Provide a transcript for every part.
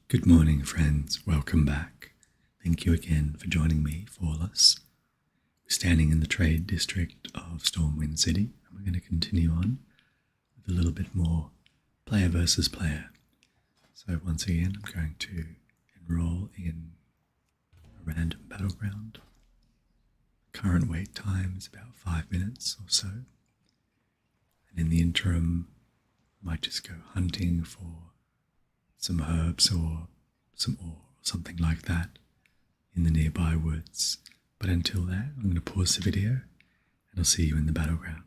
Good morning, friends. Welcome back. Thank you again for joining me for this. We're standing in the trade district of Stormwind City, and we're going to continue on with a little bit more player versus player. So once again, I'm going to enroll in a random battleground. Current wait time is about 5 minutes or so. And in the interim, I might just go hunting for some herbs or some ore or something like that in the nearby woods. But until then, I'm going to pause the video and I'll see you in the battleground.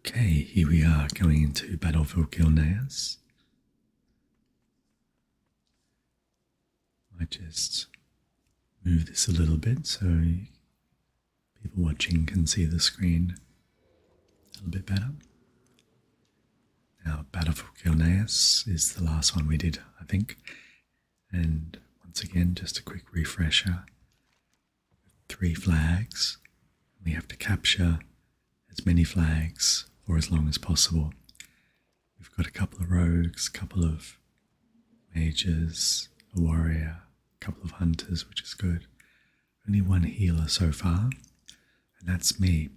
Okay, here we are going into Battlefield Gilneas. I just move this a little bit so people watching can see the screen a little bit better. Now, Battlefield Gilneas is the last one we did, I think. And once again, just a quick refresher. 3 flags. We have to capture as many flags for as long as possible. We've got a couple of rogues, a couple of mages, a warrior, a couple of hunters, which is good. Only one healer so far, and that's me.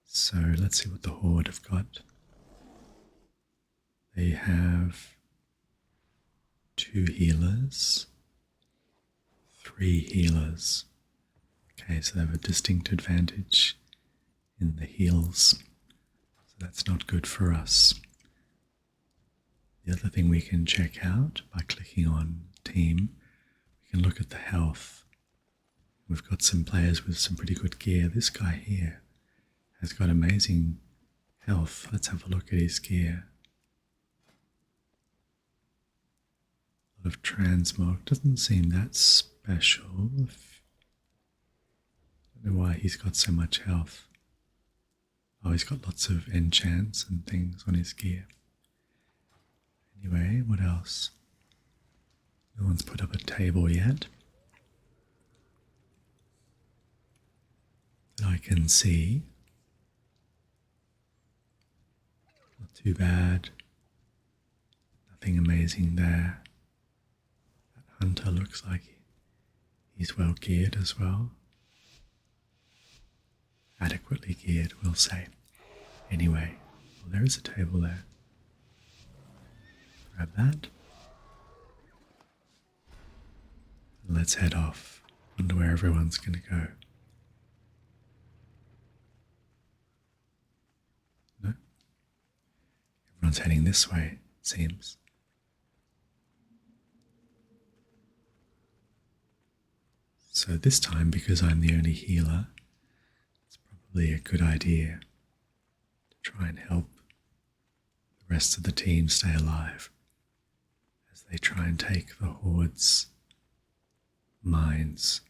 So let's see what the Horde have got. They have 2 healers, 3 healers. Okay, so they have a distinct advantage in the heals. So that's not good for us. The other thing we can check out by clicking on team, we can look at the health. We've got some players with some pretty good gear. This guy here has got amazing health. Let's have a look at his gear. Of transmog doesn't seem that special. I don't know why he's got so much health. Oh, he's got lots of enchants and things on his gear. Anyway, what else? No one's put up a table yet. That I can see. Not too bad. Nothing amazing there. Hunter looks like he's well geared as well. Adequately geared, we'll say. Anyway, well, there is a table there. Grab that. And let's head off. Wonder where everyone's going to go. No? Everyone's heading this way, it seems. So this time, because I'm the only healer, it's probably a good idea to try and help the rest of the team stay alive as they try and take the Horde's mines.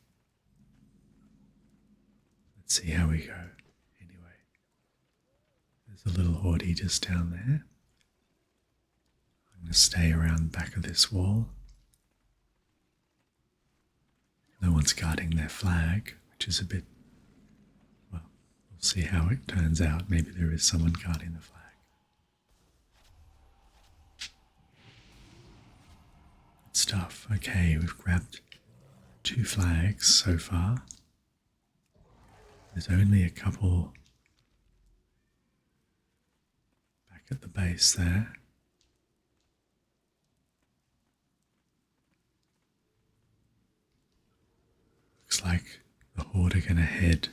Let's see how we go. Anyway, there's a little Horde just down there. I'm going to stay around the back of this wall. No one's guarding their flag, which is a bit, well, we'll see how it turns out. Maybe there is someone guarding the flag. Good stuff. Okay, we've grabbed 2 flags so far. There's only a couple back at the base there. Looks like the Horde are going to head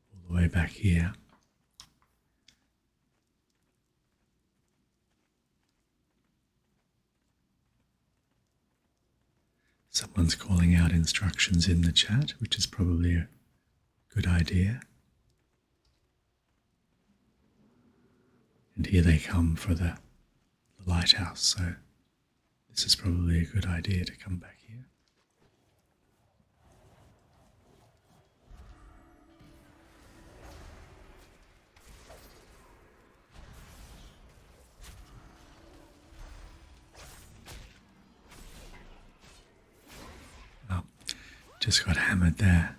all the way back here. Someone's calling out instructions in the chat, which is probably a good idea. And here they come for the lighthouse, so this is probably a good idea to come back here. Just got hammered there.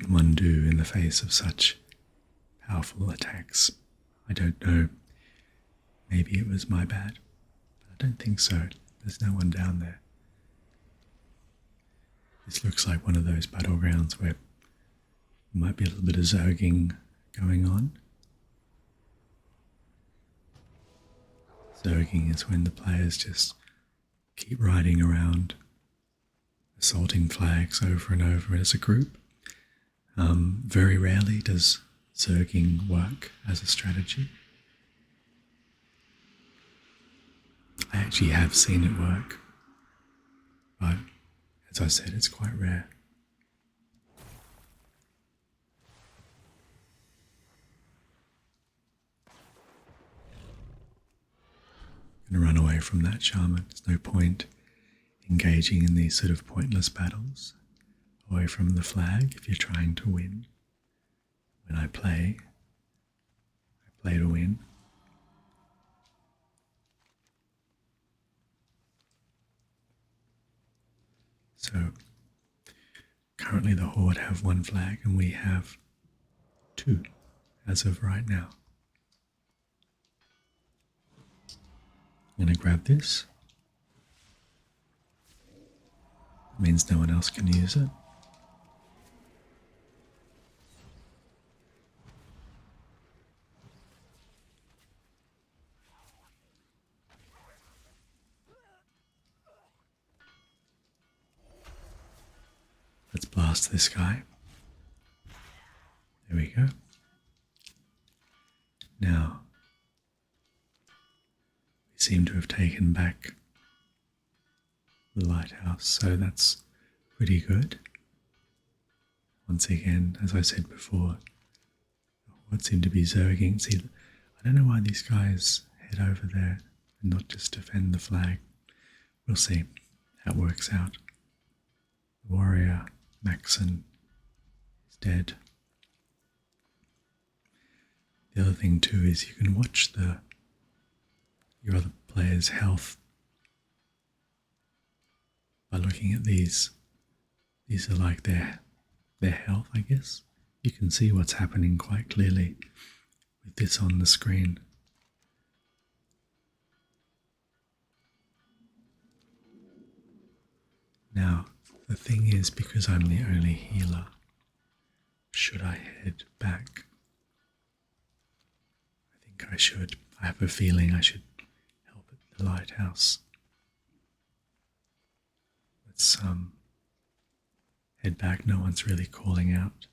can one do in the face of such powerful attacks? I don't know. Maybe it was my bad, but I don't think so. There's no one down there. This looks like one of those battlegrounds where there might be a little bit of zerging going on. Zerging is when the players just keep riding around, assaulting flags over and over as a group. Very rarely does zerging work as a strategy. I actually have seen it work, but as I said, it's quite rare. I'm going to run away from that shaman. There's no point engaging in these sort of pointless battles away from the flag if you're trying to win. When I play to win. So currently the Horde have one flag and we have two as of right now. I'm going to grab this. That means no one else can use it. Let's blast this guy. There we go. Now, we seem to have taken back the lighthouse, so that's pretty good. Once again, as I said before, what seemed to be zerging. See, I don't know why these guys head over there and not just defend the flag. We'll see how it works out. The warrior, Maxon, is dead. The other thing too is you can watch your other player's health by looking at these. These are like their health, I guess. You can see what's happening quite clearly with this on the screen. Now, the thing is, because I'm the only healer, should I head back? I think I should. I have a feeling I should help at the lighthouse. Let's head back. No one's really calling out.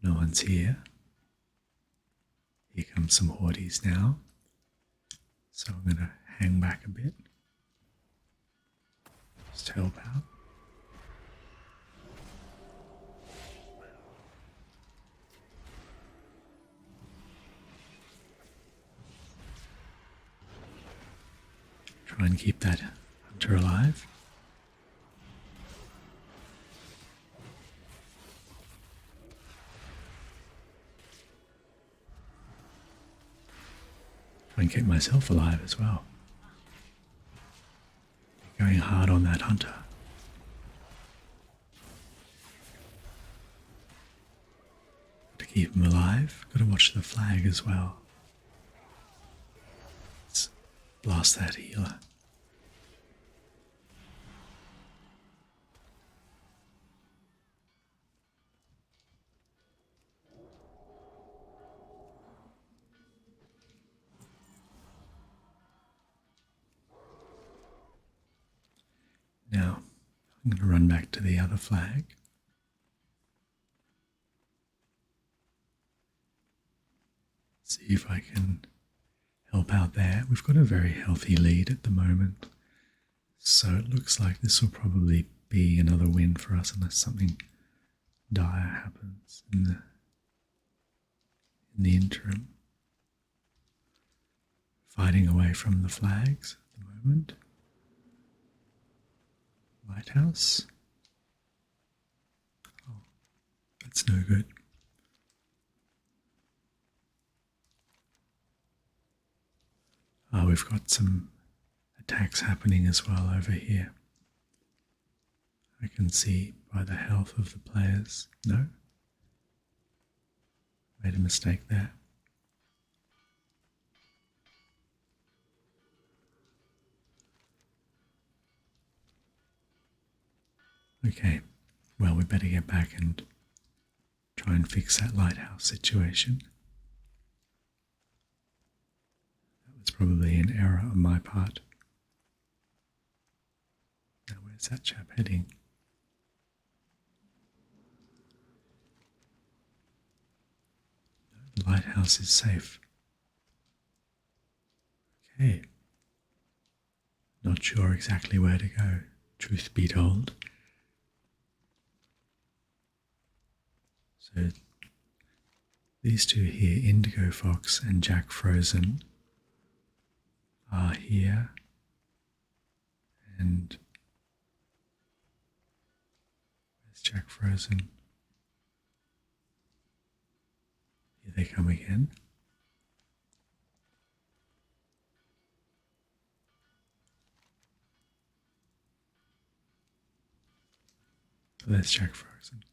No one's here. Here comes some hordes now. So I'm going to hang back a bit. Just help out. Try and keep that hunter alive. Try and keep myself alive as well. Going hard on that hunter. To keep him alive, got to watch the flag as well. Let's blast that healer. Now, I'm going to run back to the other flag. See if I can help out there. We've got a very healthy lead at the moment. So it looks like this will probably be another win for us unless something dire happens in the interim. Fighting away from the flags at the moment. Lighthouse. Oh, that's no good. Oh, we've got some attacks happening as well over here. I can see by the health of the players. No? Made a mistake there. Okay, well, we better get back and try and fix that lighthouse situation. That was probably an error on my part. Now, where's that chap heading? The lighthouse is safe. Okay. Not sure exactly where to go, truth be told. So these two here, Indigo Fox and Jack Frozen, are here. And where's Jack Frozen? Here they come again. So there's Jack Frozen.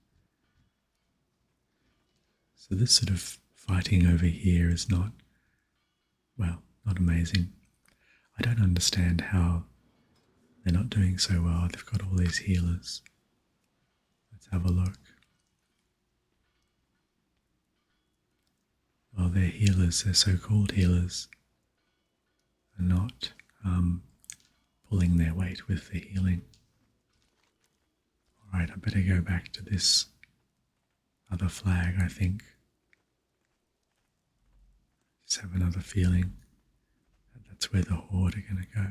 So this sort of fighting over here is not, well, not amazing. I don't understand how they're not doing so well. They've got all these healers. Let's have a look. Well, they're healers, they're so-called healers. They're not pulling their weight with the healing. Alright, I better go back to this other flag, I think. Just have another feeling that that's where the Horde are going to go.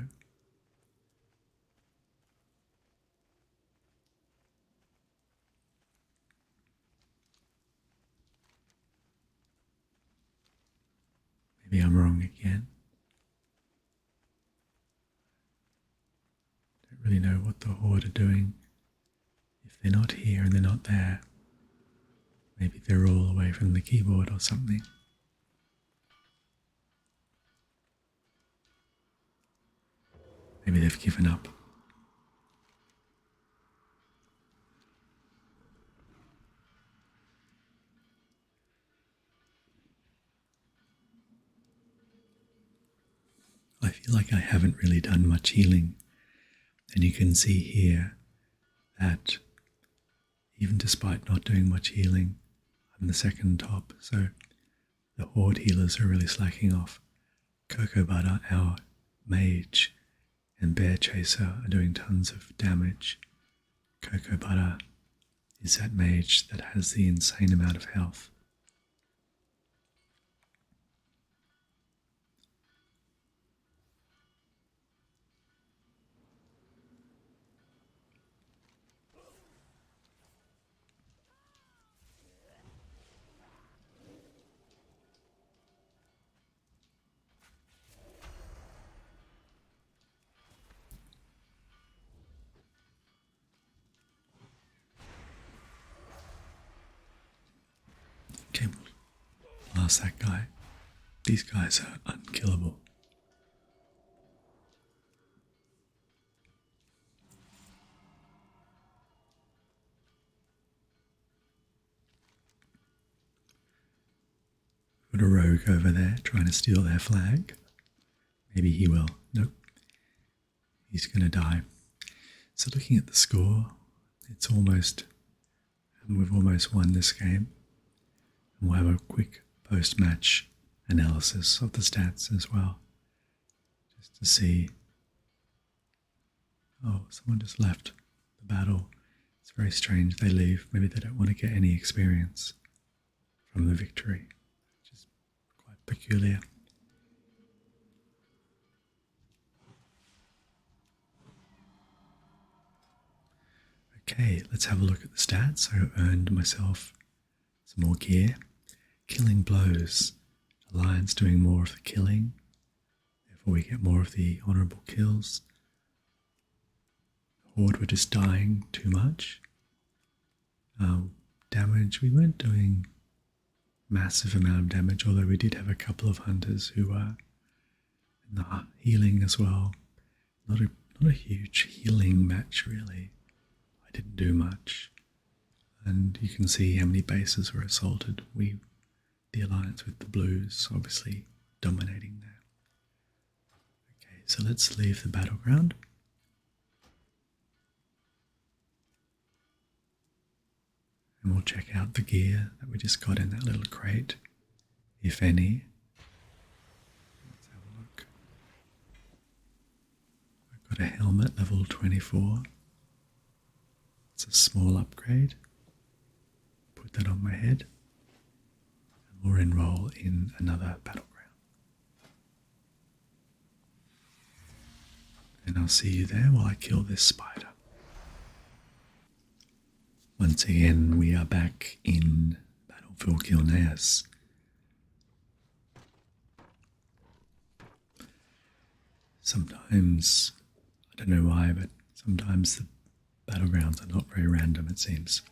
Maybe I'm wrong again. Don't really know what the Horde are doing. If they're not here and they're not there, maybe they're all away from the keyboard or something. Maybe they've given up. I feel like I haven't really done much healing, and you can see here that even despite not doing much healing, I'm the second top, so the Horde healers are really slacking off. Cocoa Butter, our mage, and Bear Chaser are doing tons of damage. Cocoa Butter is that mage that has the insane amount of health. Okay, we'll blast that guy. These guys are unkillable. Got a rogue over there trying to steal their flag. Maybe he will. Nope. He's going to die. So looking at the score, it's almost, and we've almost won this game. And we'll have a quick post-match analysis of the stats as well, just to see. Oh, someone just left the battle. It's very strange. They leave. Maybe they don't want to get any experience from the victory, which is quite peculiar. Okay, let's have a look at the stats. I earned myself some more gear. Killing blows. Alliance doing more of the killing. Therefore we get more of the honourable kills. Horde were just dying too much. Damage, we weren't doing massive amount of damage, although we did have a couple of hunters who were in the healing as well. Not a huge healing match really. I didn't do much. And you can see how many bases were assaulted. The alliance with the blues obviously dominating there. Okay, so let's leave the battleground. And we'll check out the gear that we just got in that little crate, if any. Let's have a look. I've got a helmet level 24. It's a small upgrade. Put that on my head. And we'll enroll in another battleground. And I'll see you there while I kill this spider. Once again, we are back in Battlefield Kilneas. Sometimes, I don't know why, but sometimes the battlegrounds are not very random, it seems.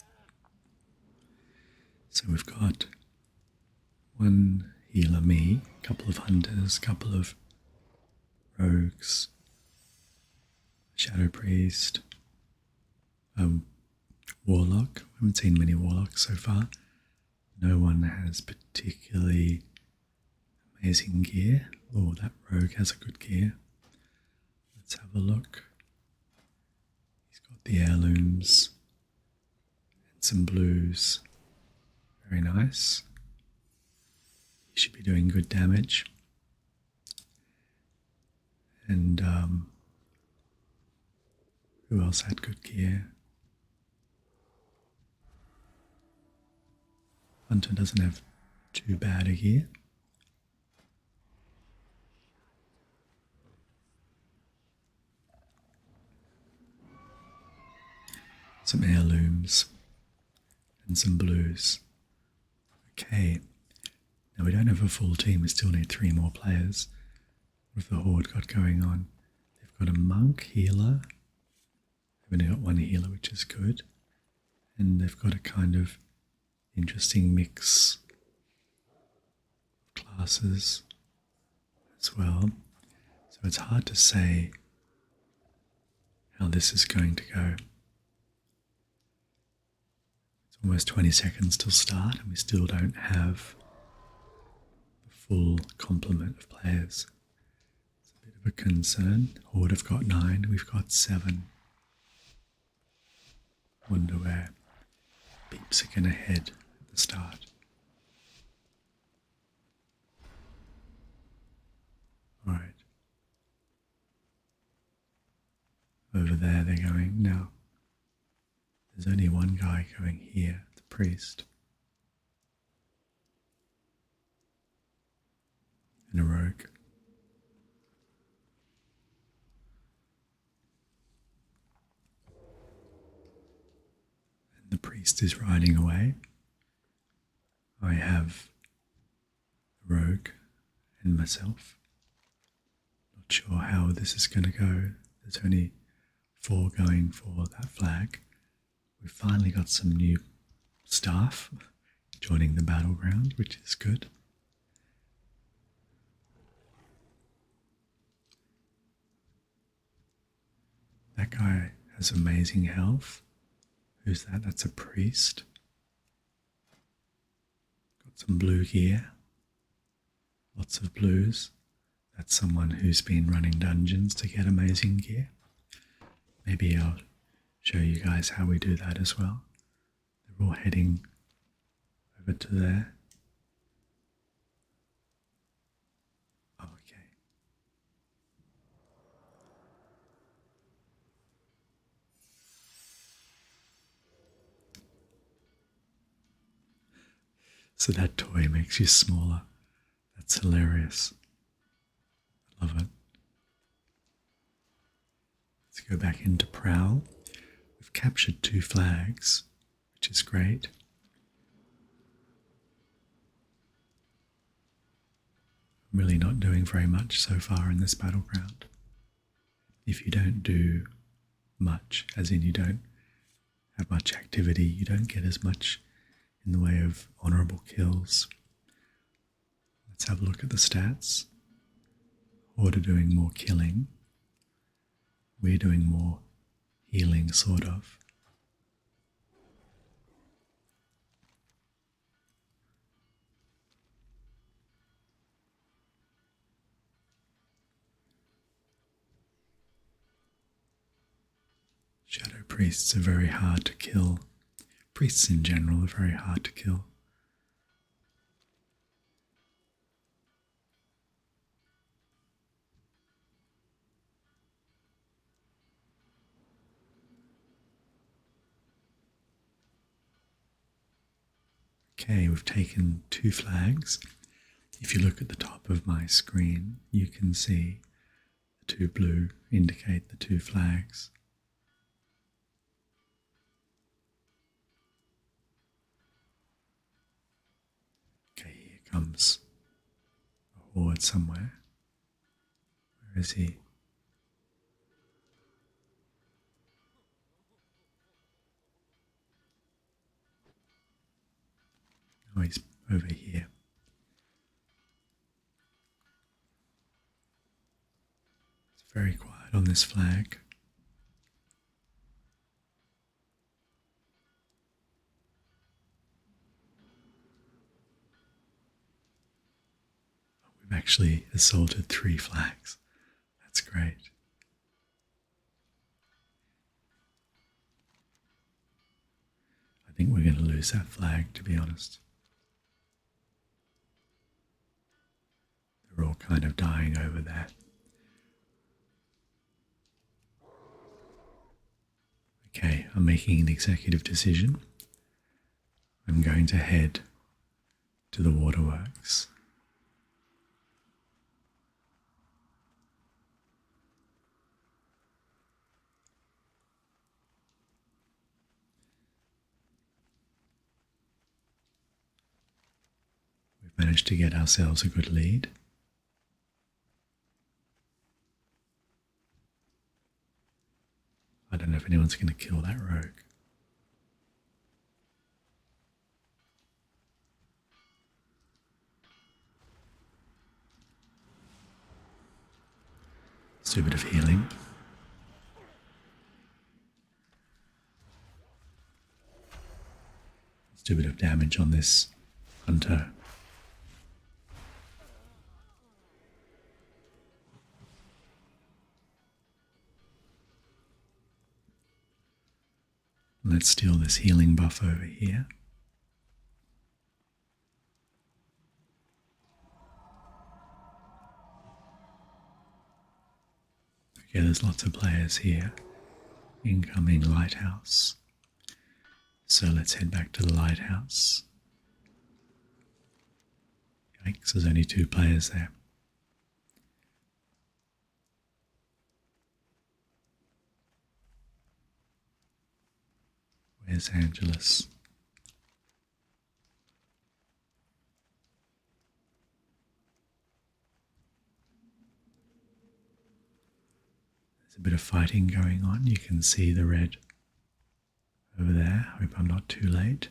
So we've got one healer, me, a couple of hunters, a couple of rogues, shadow priest, warlock. We haven't seen many warlocks so far. No one has particularly amazing gear. Oh, that rogue has a good gear. Let's have a look. He's got the heirlooms and some blues. Very nice. He should be doing good damage. And who else had good gear? Hunter doesn't have too bad a gear. Some heirlooms and some blues. Okay, now we don't have a full team, we still need 3 more players with the Horde got going on. They've got a monk healer, they've only got 1 healer, which is good, and they've got a kind of interesting mix of classes as well, so it's hard to say how this is going to go. It's almost 20 seconds till start and we still don't have the full complement of players. It's a bit of a concern. Horde have got 9, we've got 7. Wonder where peeps are going to head at the start. Alright. Over there they're going now. There's only one guy going here, the priest. And a rogue. And the priest is riding away. I have the rogue and myself. Not sure how this is going to go. There's only 4 going for that flag. We've finally got some new staff joining the battleground, which is good. That guy has amazing health. Who's that? That's a priest. Got some blue gear. Lots of blues. That's someone who's been running dungeons to get amazing gear. Maybe I'll show you guys how we do that as well. They're all heading over to there. Oh, okay. So that toy makes you smaller. That's hilarious. I love it. Let's go back into Prowl. We've captured 2 flags, which is great. I'm really not doing very much so far in this battleground. If you don't do much, as in you don't have much activity, you don't get as much in the way of honourable kills. Let's have a look at the stats. Horde are doing more killing. We're doing more healing, sort of. Shadow priests are very hard to kill. Priests in general are very hard to kill. Okay, we've taken 2 flags. If you look at the top of my screen, you can see the 2 blue indicate the 2 flags. Okay, here comes a horde somewhere. Where is he? Oh, he's over here. It's very quiet on this flag. We've actually assaulted 3 flags. That's great. I think we're going to lose that flag, to be honest. They're all kind of dying over there. Okay, I'm making an executive decision. I'm going to head to the waterworks. We've managed to get ourselves a good lead. I don't know if anyone's going to kill that rogue. Let's do a bit of healing. Let's do a bit of damage on this hunter. Let's steal this healing buff over here. Okay, there's lots of players here. Incoming lighthouse. So let's head back to the lighthouse. Yikes, there's only 2 players there. Where's Angelus? There's a bit of fighting going on. You can see the red over there. Hope I'm not too late.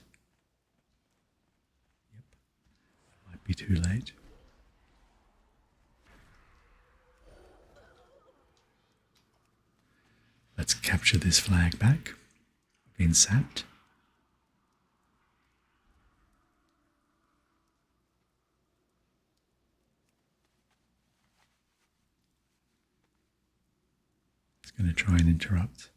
Yep, might be too late. Let's capture this flag back. Been sapped. It's going to try and interrupt.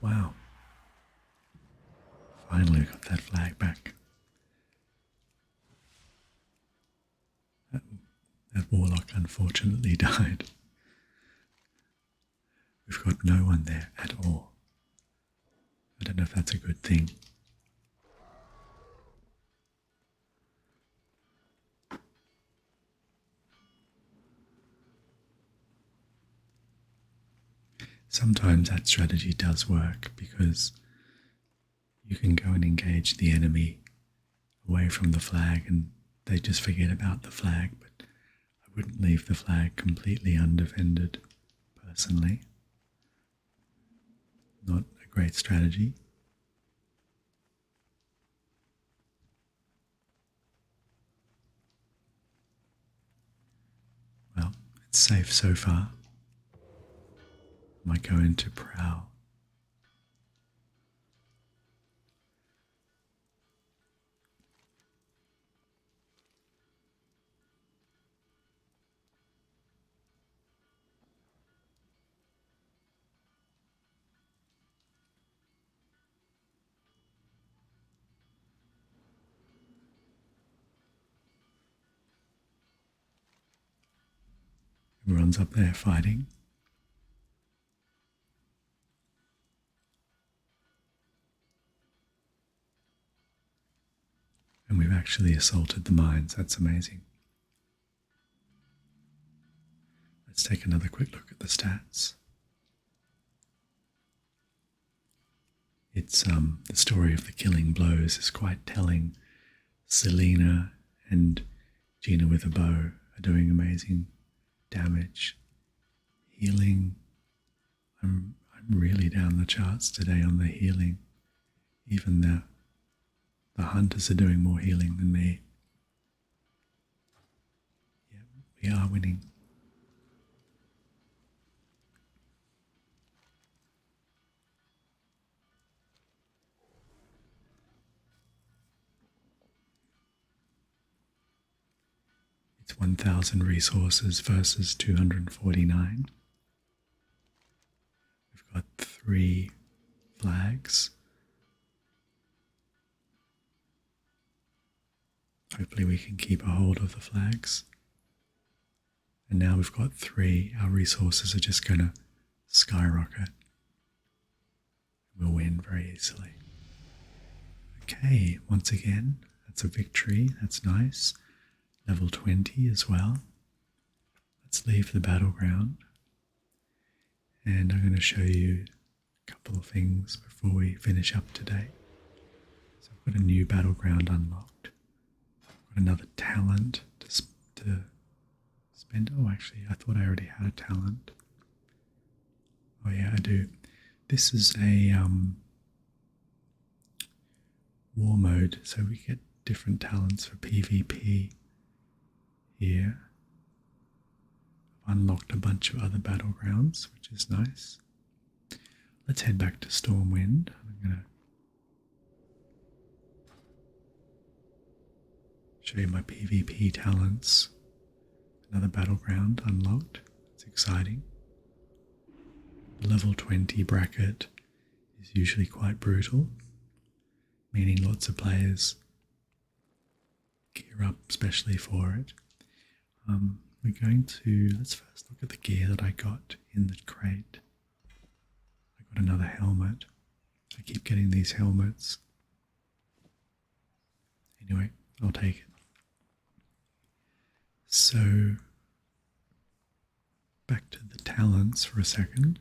Wow. Finally got that flag back. That warlock unfortunately died. We've got no one there at all. I don't know if that's a good thing. sometimes that strategy does work because you can go and engage the enemy away from the flag and they just forget about the flag, but I wouldn't leave the flag completely undefended personally. Not a great strategy. Well, it's safe so far. I might go into prowl. Everyone's up there fighting. And we've actually assaulted the mines. That's amazing. Let's take another quick look at the stats. It's the story of the killing blows is quite telling. Selena and Gina with a bow are doing amazing damage. Healing. I'm really down the charts today on the healing. Even the hunters are doing more healing than me. Yeah, we are winning. It's 1,000 resources versus 249. We've got 3 flags. Hopefully we can keep a hold of the flags. And now we've got 3. Our resources are just going to skyrocket. We'll win very easily. Okay, once again, that's a victory. That's nice. Level 20 as well. Let's leave the battleground. And I'm going to show you a couple of things before we finish up today. So I've got a new battleground unlocked. I've got another talent to spend. Oh, actually, I thought I already had a talent. Oh yeah, I do. This is a war mode, so we get different talents for PvP here. I've unlocked a bunch of other battlegrounds, which is nice. Let's head back to Stormwind. I'm going to show you my PvP talents. Another battleground unlocked. It's exciting. The level 20 bracket is usually quite brutal, meaning lots of players gear up especially for it. We're going to, let's first look at the gear that I got in the crate. I got another helmet. I keep getting these helmets. Anyway, I'll take it. So, back to the talents for a second.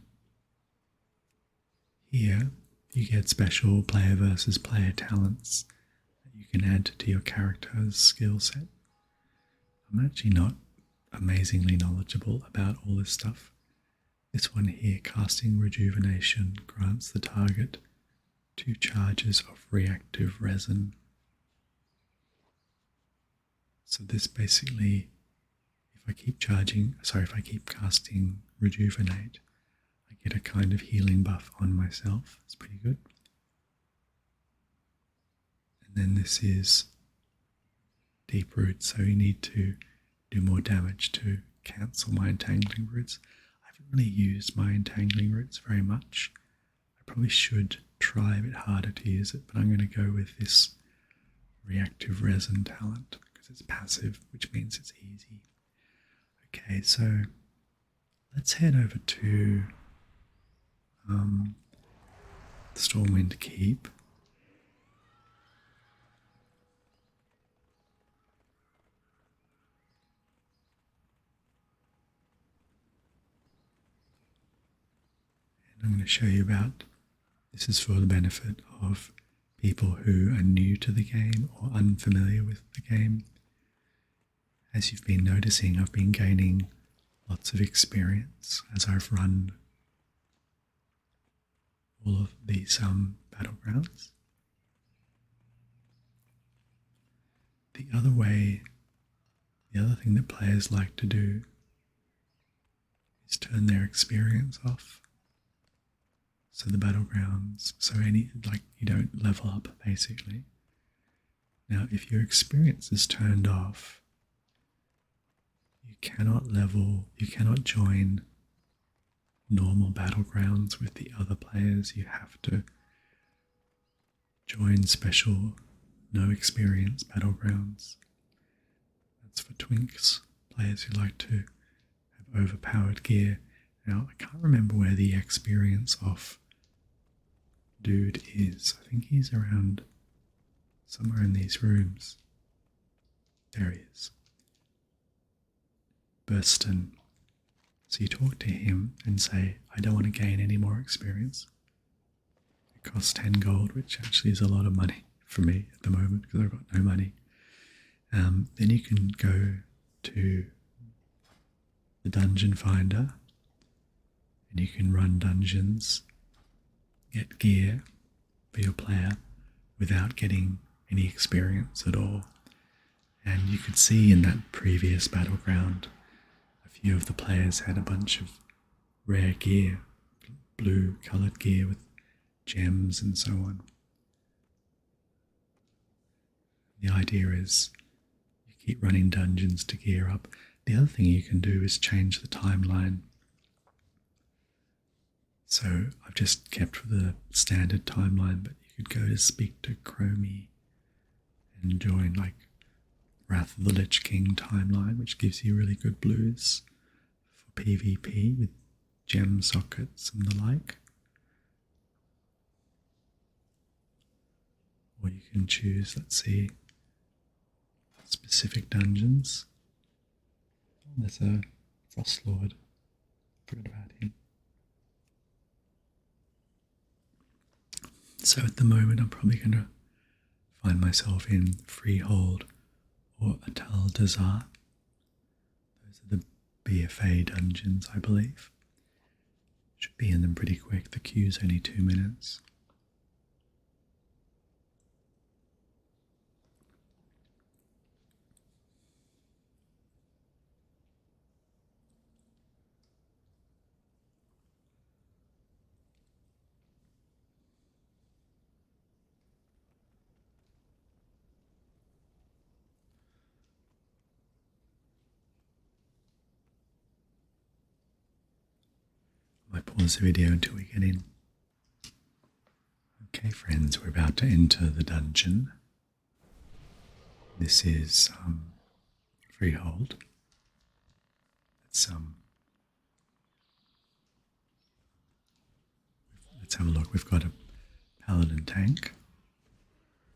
Here, you get special player versus player talents that you can add to your character's skill set. I'm actually not amazingly knowledgeable about all this stuff. This one here, casting rejuvenation, grants the target 2 charges of reactive resin. So this basically, if I keep casting rejuvenate, I get a kind of healing buff on myself. It's pretty good. And then this is deep roots, so you need to do more damage to cancel my entangling roots. I haven't really used my entangling roots very much. I probably should try a bit harder to use it, but I'm going to go with this reactive resin talent because it's passive, which means it's easy. Okay, so let's head over to the Stormwind Keep. to show you about. This is for the benefit of people who are new to the game or unfamiliar with the game. As you've been noticing, I've been gaining lots of experience as I've run all of these battlegrounds. The other thing that players like to do is turn their experience off. So the battlegrounds, you don't level up basically. Now, if your experience is turned off, you cannot join normal battlegrounds with the other players. You have to join special no experience battlegrounds. That's for twinks, players who like to have overpowered gear. Now, I can't remember where the experience off dude is. I think he's around somewhere in these rooms. There he is. Burston. So you talk to him and say, I don't want to gain any more experience. It costs 10 gold, which actually is a lot of money for me at the moment because I've got no money. Then you can go to the dungeon finder and you can run dungeons, get gear for your player without getting any experience at all. And you could see in that previous battleground, a few of the players had a bunch of rare gear, blue coloured gear with gems and so on. The idea is you keep running dungeons to gear up. The other thing you can do is change the timeline. So I've just kept with the standard timeline, but you could go to speak to Chromie and join Wrath of the Lich King timeline, which gives you really good blues for PvP with gem sockets and the like. Or you can choose, let's see, specific dungeons. Oh, there's a Frost Lord. Forgot about him. So at the moment I'm probably going to find myself in Freehold or Atal Dazar. Those are the BFA dungeons, I believe. Should be in them pretty quick. The queue's only 2 minutes. I might pause the video until we get in. Okay, friends, we're about to enter the dungeon. This is Freehold. Let's have a look. We've got a paladin tank,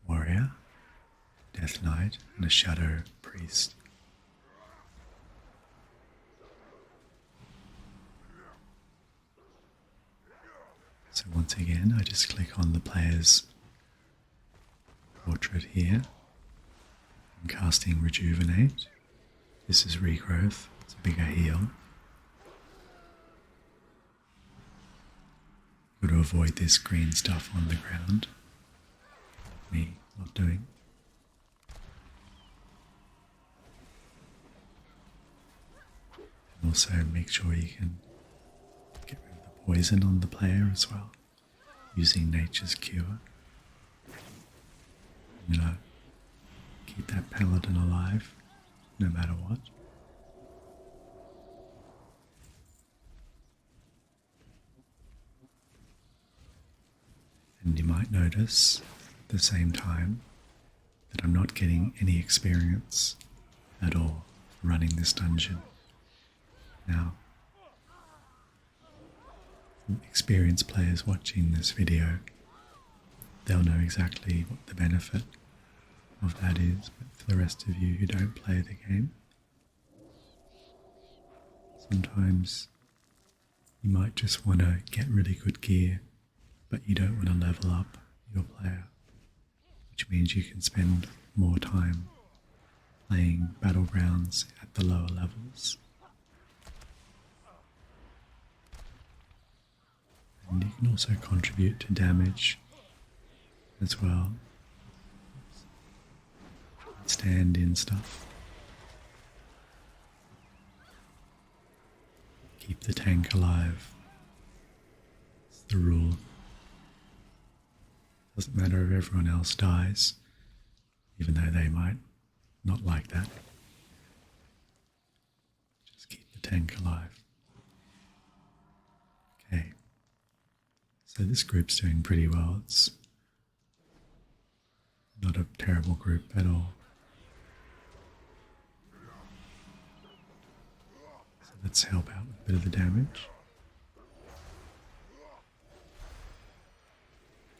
warrior, death knight, and a shadow priest. So once again, I just click on the player's portrait here. I'm casting Rejuvenate. This is Regrowth. It's a bigger heal. Got to avoid this green stuff on the ground. Me not doing. And also make sure you can get rid of the poison on the player as well, using Nature's Cure. I'm going to keep that paladin alive, no matter what. And you might notice at the same time that I'm not getting any experience at all running this dungeon. Now, experienced players watching this video, they'll know exactly what the benefit of that is, but for the rest of you who don't play the game, sometimes You might just want to get really good gear, but you don't want to level up your player, which means you can spend more time playing battlegrounds at the lower levels. And you can also contribute to damage as well. Stand in stuff. Keep the tank alive. It's the rule. Doesn't matter if everyone else dies, even though they might not like that. Just keep the tank alive. Okay. So this group's doing pretty well. It's not a terrible group at all. So let's help out with a bit of the damage.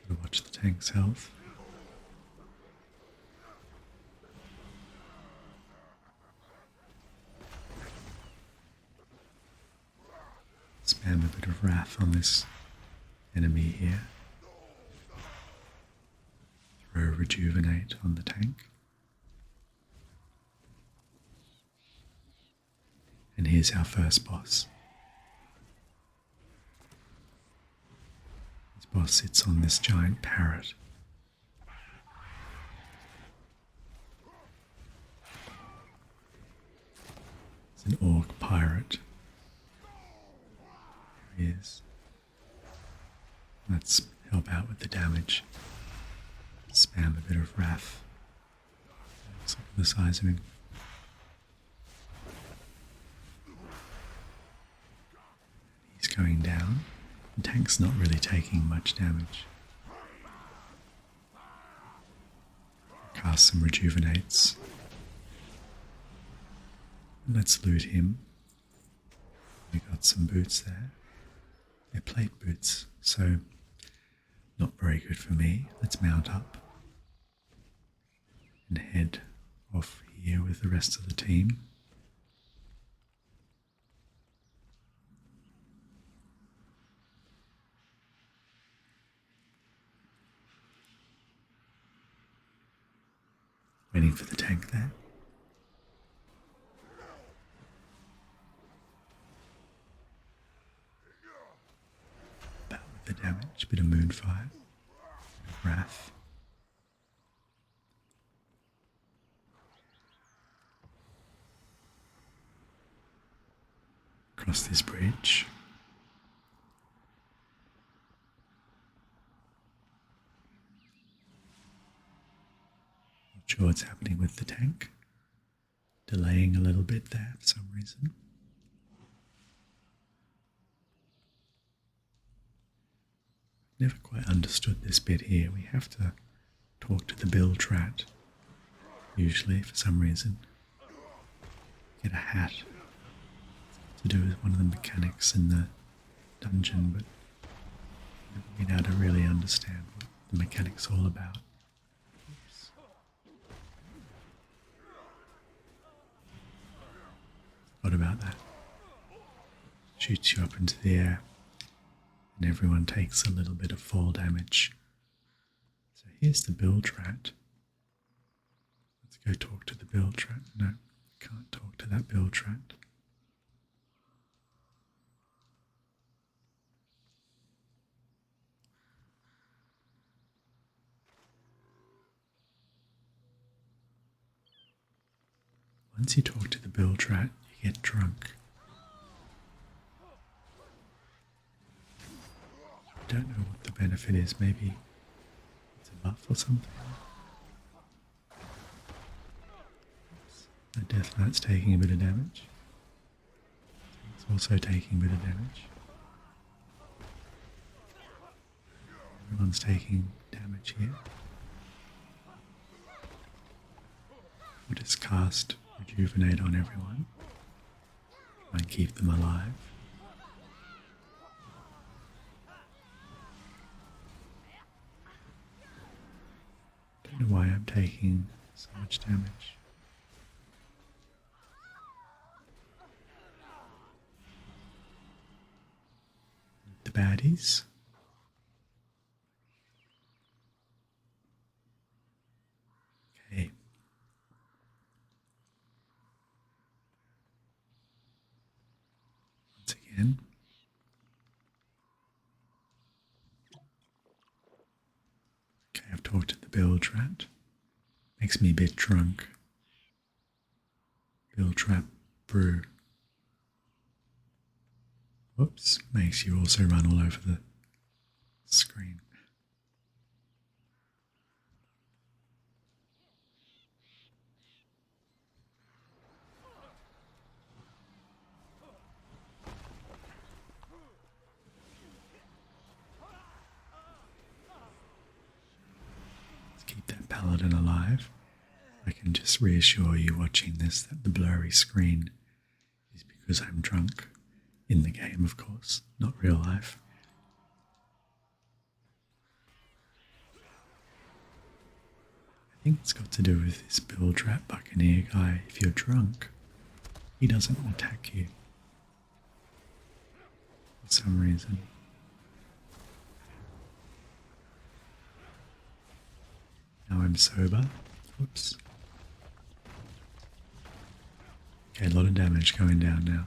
Gotta watch the tank's health. Spam a bit of wrath on this enemy here. Throw rejuvenate on the tank. And here's our first boss. This boss sits on this giant parrot. It's an orc pirate. There he is. Let's help out with the damage. Spam a bit of wrath. Looks like the size of him. He's going down. The tank's not really taking much damage. Cast some rejuvenates. Let's loot him. We got some boots there. They're plate boots, so not very good for me. Let's mount up and head off here with the rest of the team. Waiting for the tank there. About with the damage, bit of moonfire, bit of wrath. Across this bridge. Not sure what's happening with the tank. Delaying a little bit there for some reason. Never quite understood this bit here. We have to talk to the Biltrat, usually, for some reason. Get a hat. To do with one of the mechanics in the dungeon, but I've never been able to really understand what the mechanic's all about. Oops. What about that? Shoots you up into the air, and everyone takes a little bit of fall damage. So here's the Biltrat. Let's go talk to the Biltrat. No, can't talk to that Biltrat. Once you talk to the Biltrat, you get drunk. I don't know what the benefit is. Maybe it's a buff or something. The Death Knight's taking a bit of damage. It's also taking a bit of damage. Everyone's taking damage here. We'll just cast Rejuvenate on everyone. Try and keep them alive. Don't know why I'm taking so much damage. baddies. Okay. Once again. Okay, I've talked to the bilge rat. Makes me a bit drunk. Bilge rat brew. Whoops, makes you also run all over the screen. Let's keep that paladin alive. I can just reassure you watching this that the blurry screen is because I'm drunk. In the game, of course, not real life. I think it's got to do with this bilge rat buccaneer guy. If you're drunk, he doesn't attack you for some reason. Now I'm sober. Whoops. Okay, a lot of damage going down now.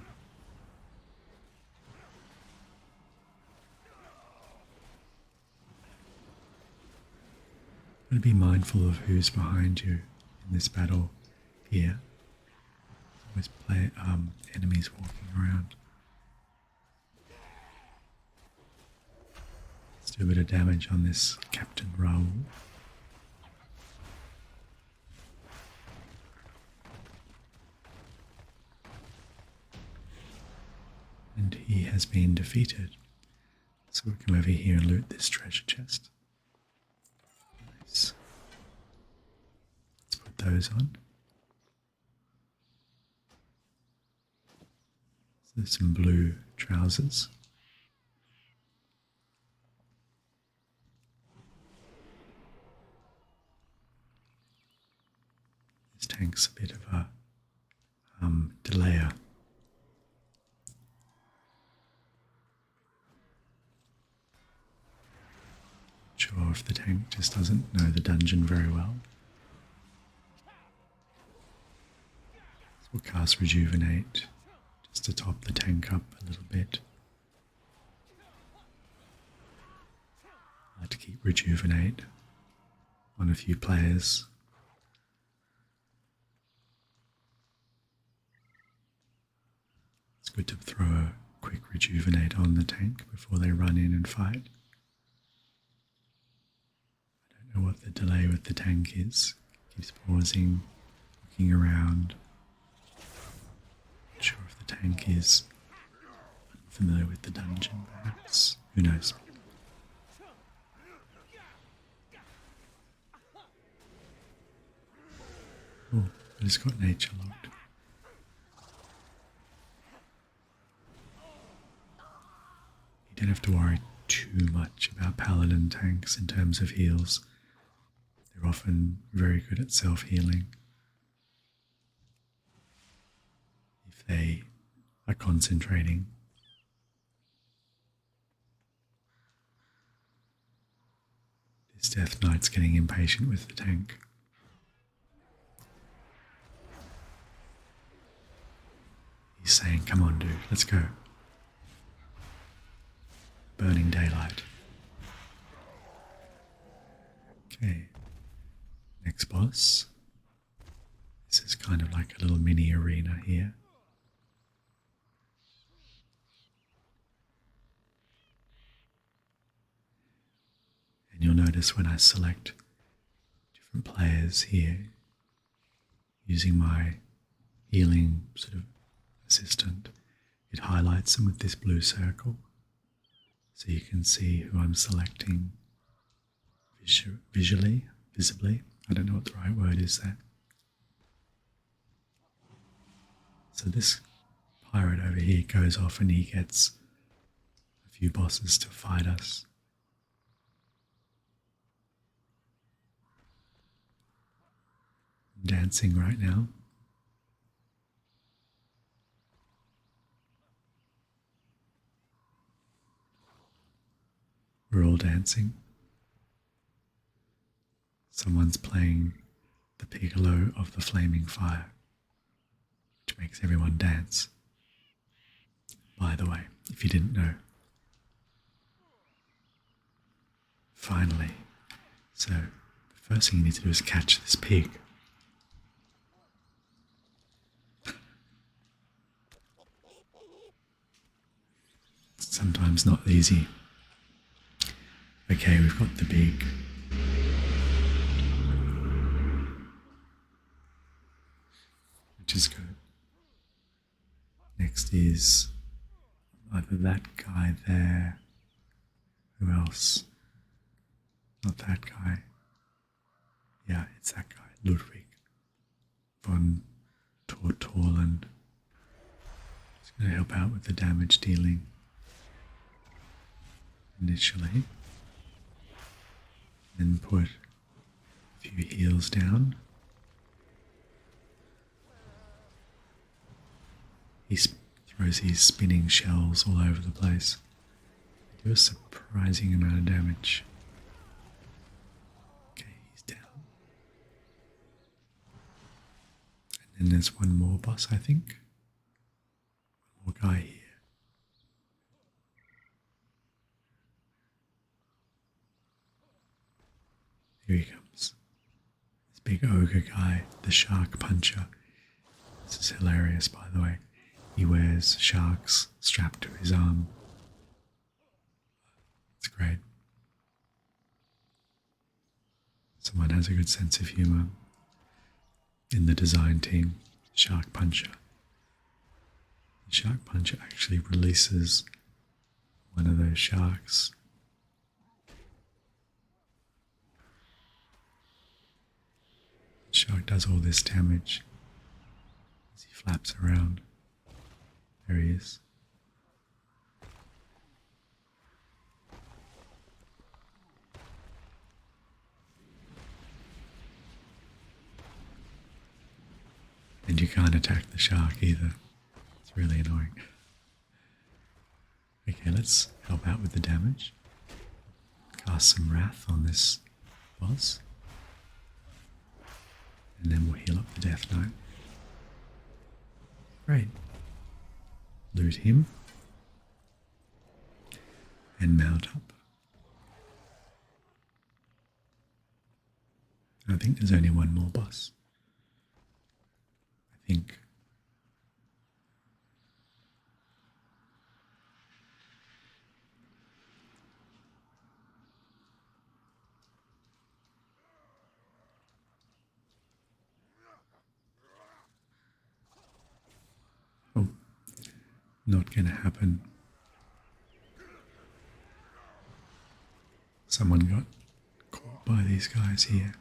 Got to be mindful of who's behind you in this battle here. Always play enemies walking around. Let's do a bit of damage on this Captain Raoul. And he has been defeated. So we'll come over here and loot this treasure chest. Nice. Let's put those on. So there's some blue trousers. This tank's a bit of a delayer. Sure if the tank just doesn't know the dungeon very well. So we'll cast Rejuvenate just to top the tank up a little bit. I like to keep Rejuvenate on a few players. It's good to throw a quick Rejuvenate on the tank before they run in and fight. I don't know what the delay with the tank is. Keeps pausing, looking around. Not sure if the tank is unfamiliar with the dungeon, perhaps. Who knows? Oh, I just got nature locked. You don't have to worry too much about paladin tanks in terms of heals. They're often very good at self-healing. If they are concentrating. This Death Knight's getting impatient with the tank. He's saying, come on dude, let's go. Burning daylight. Okay. Next boss. This is kind of like a little mini arena here. And you'll notice when I select different players here, using my healing sort of assistant, it highlights them with this blue circle. So you can see who I'm selecting visibly. I don't know what the right word is there. So this pirate over here goes off and he gets a few bosses to fight us. I'm dancing right now. dancing. Someone's playing the piccolo of the flaming fire, which makes everyone dance. By the way, if you didn't know. Finally, so the first thing you need to do is catch this pig. It's sometimes not easy. Okay, we've got the pig. Which is good. Next is either that guy there. Who else? Not that guy. Yeah, it's that guy, Ludwig von Tortorland. He's going to help out with the damage dealing initially. Then put a few heals down. He throws these spinning shells all over the place. They do a surprising amount of damage. Okay, he's down. And then there's one more boss, I think. One more guy here. Here he comes. This big ogre guy, the shark puncher. This is hilarious, by the way. He wears sharks strapped to his arm. It's great. Someone has a good sense of humour in the design team. Shark puncher. The shark puncher actually releases one of those sharks. The shark does all this damage as he flaps around. There he is. And you can't attack the shark either. It's really annoying. Okay, let's help out with the damage. Cast some wrath on this boss. And then we'll heal up the Death Knight. Great. Loot him. And mount up. I think there's only one more boss. I think. Oh, not gonna happen. Someone got caught by these guys here.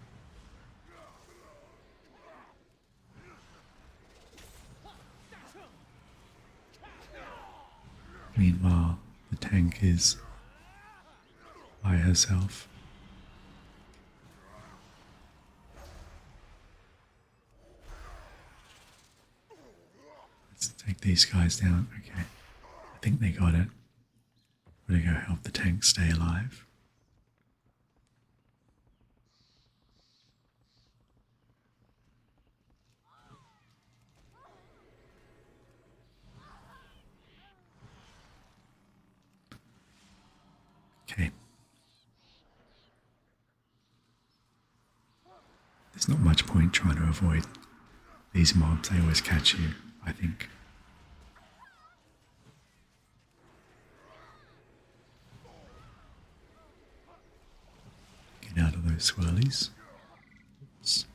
Meanwhile, the tank is by herself. Let's take these guys down. Okay, I think they got it. We're gonna go help the tank stay alive. Okay. There's not much point trying to avoid these mobs. They always catch you, I think. Get out of those swirlies. Oops.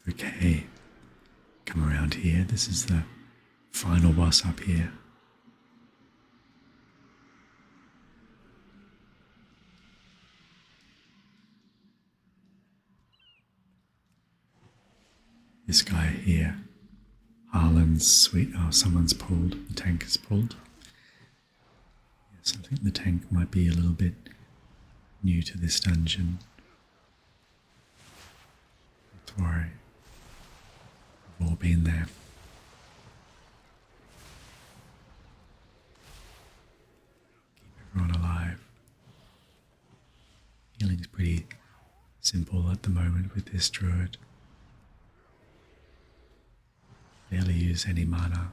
Okay, come around here. This is the final boss up here. This guy here, Harlan's sweet. Oh, someone's pulled. The tank is pulled. Yes, I think the tank might be a little bit new to this dungeon. to worry. We've all been there. Keep everyone alive. Healing's pretty simple at the moment with this druid. Barely use any mana.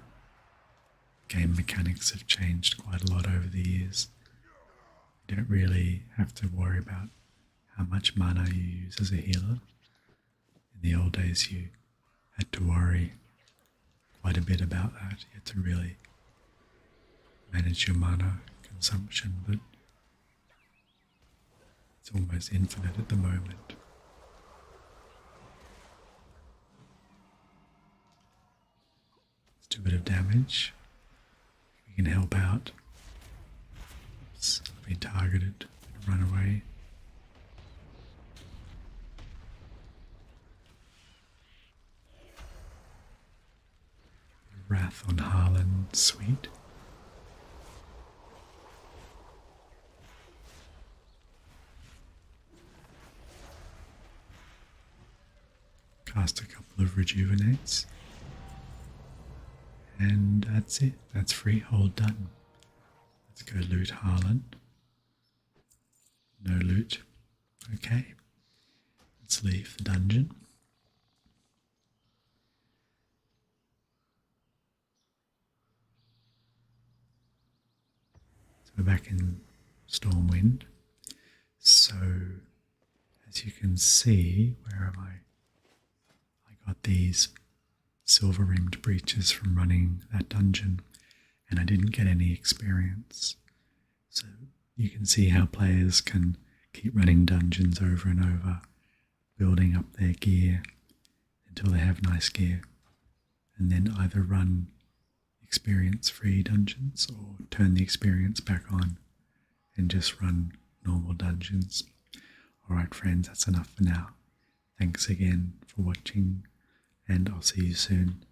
Game mechanics have changed quite a lot over the years. You don't really have to worry about how much mana you use as a healer. In the old days you had to worry quite a bit about that. You had to really manage your mana consumption, but it's almost infinite at the moment. Let's do a bit of damage. We can help out. Oops, I've been targeted. Run away. Wrath on Harlan, sweet. Cast a couple of rejuvenates. And that's it. That's freehold done. Let's go loot Harlan. No loot. Okay. Let's leave the dungeon. So we're back in Stormwind. So as you can see, where am I? I got these silver rimmed breaches from running that dungeon, and I didn't get any experience. So you can see how players can keep running dungeons over and over, building up their gear until they have nice gear, and then either run experience-free dungeons or turn the experience back on and just run normal dungeons. Alright friends, that's enough for now. Thanks again for watching, and I'll see you soon.